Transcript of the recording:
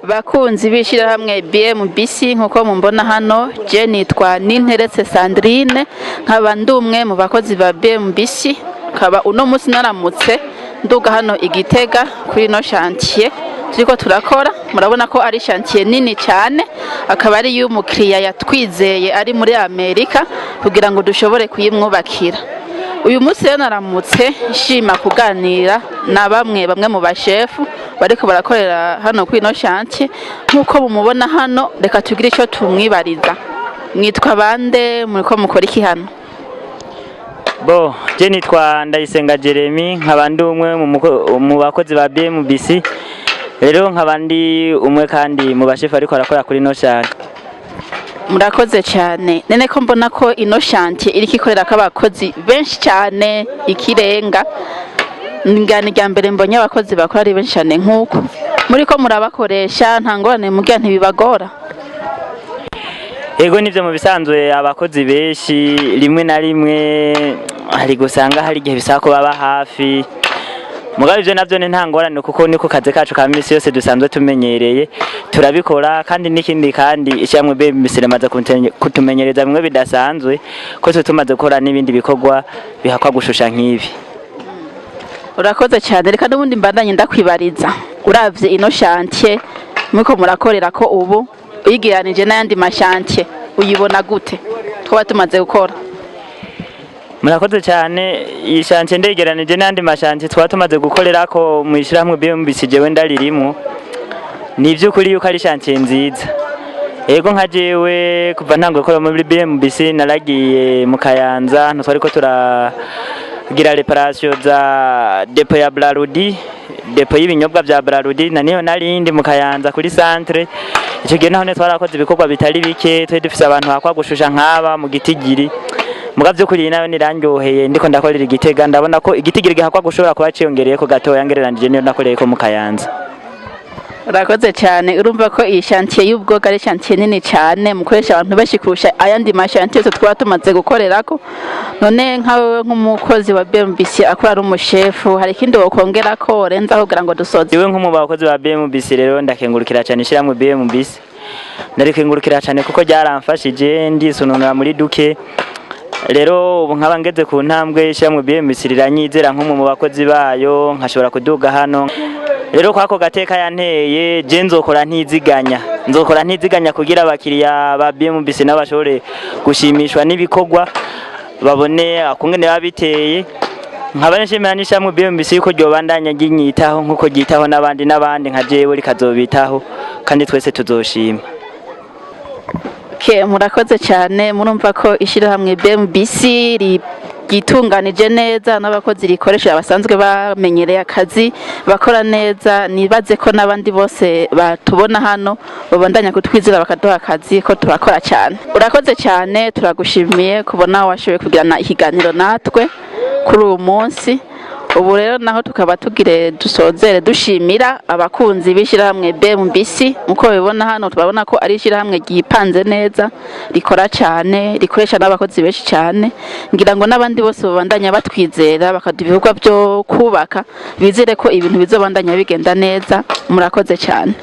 Bakunzi b'ishirahamwe BMBC nkuko mumbona hano, je nitwa Ninteretse Sandrine, nkaba ndumwe mu bakozi ba BMBC, nkaba uno musi naramutse nduga hano Igitega kuri no chantier turiko turakora. Murabona ko ari chantier nini cyane, akaba ari y'umukiriya yatwizeye ari muri Amerika kugira ngo dushobore kuyimwubakira. Uyu musi rero naramutse nshima kuganira na bamwe mu bashefu bariko barakorera hano kuri no chantier. Nkuko mumubona hano, reka tugire ico tumwibariza. Mwitwa bande, muriko mukora iki hano? Bo, je nitwa Ndayisenga Jeremy, nkaba ndi umwe mu bakozi ba BMBC. Rero nkaba ndi umwe kandi mu bashefu ariko arakora kuri no chantier. Murakoze cyane. Nene ko mbona ko ino chantier iriko ikorera k'abakozi benshi cyane ikirenga. Ngani rya mbere mbonye abakozi bakora ari benshi cyane nkuko. Muriko murabakoresha nta ngorane mugira ntibibagora? Ego nivyo mu bisanzwe abakozi benshi rimwe na rimwe hari gusanga hari igihe bisaba ko baba hafi. Mugabe ivyo navyo nta ngorane kuko niko kaze kacu ka misi yose dusanzwe tumenyereye turabikora. Kandi n'ikindi kandi ishyamwe BMBC ramaze kutumenyereza bimwe bidasanzwe ko tumaze gukora n'ibindi bikorwa bihakwa gushusha nk'ibi. Urakoze cyane. Reka n'ubundi mbandanye ndakwibariza, uravye ino chantier muko murakorera ko ubu uyigeranije n'ayandi mashantier uyibona gute twa tumaze gukora? Murakoze cyane. Iyi chantier ndegeranije n'andi mashantier twa tumaze gukorera ko mu ishyirahamwe BMBC jewe ndaririmo. Ni by'ukuri yuko ari chantier nziza. Ego nka jewe kuva ntango gukora muri BMBC naragiye mu Kayanza, ntwari ko turagira reparation za depo ya Braludi, depo y'ibinyobwa bya Braludi, na niyo narindi mu Kayanza kuri centre. Icyo gihe naho twarakoze ibikorwa bitari bike, twe dufise abantu bakwa gushusha nk'aba mu Gitigiri. Mugavyo kuri nayo nirandyoheye ndiko ndakorera Igitega, ndabona ko Igitigiri gihakwa gushobora kuba ciyongereye ko gatoya ngereranije niyo nakoreye ko mu Kayanza. Urakoze cyane. Urumva ko iyi chantier y'ubwoga ari chantier nini cyane, mukoresha abantu bashikurusha ayandi mashantier twa tumaze gukorerako. None nkawe nk'umukozi wa BMBC akora ari umushefu, hari ikindi wokongera ko renzaho kugira ngo dusoze? Iwe nk'umubakozi wa BMBC rero ndakengurukira cyane ishyirahamwe BMBC. Ndarikengurukira cyane kuko ryaramfashije ndisununura muri duke. Rero ubu nkaba ngeze ku ntambwe ishyirahamwe BMBC riranyizera nko mu bakozi bayo, nkashobora kuduga hano. Rero kwako gateka yanteye je nzokora ntiziganya kugira abakiriya ba BMBC n'abashore gushimishwa n'ibikorwa babone akungene babiteye. Nkaba nshimira n'ishyirahamwe BMBC yuko ryobandanya ginyitaho nkuko gitaho n'abandi nka jewe rikazobitaho, kandi twese tuzoshima. Murakoze cyane. Murumva ko ishyirahamwe BMBC gitunganije neza, n'abakozi rikoresha basanzwe bamenyereye akazi bakora neza. Nibaze ko n'abandi bose batubona hano babandanya kutwizira bakaduha akazi ko turakora cyane. Urakoze cyane, turagushimiye kubona washoboye kugirana ikiganiro natwe kuri uyu munsi. Ubu rero naho tukaba tugire dusozere dushimira abakunzi b'ishyirahamwe BMBC. Muko bibona hano tubabona ko ari ishyirahamwe gipanze neza, rikora cyane, rikoresha n'abakozi benshi cyane. Ngira ngo n'abandi bose babandanya batwizera bakaduha ibikorwa byo kubaka, bizere ko ibintu bizobandanya bigenda neza. Murakoze cyane.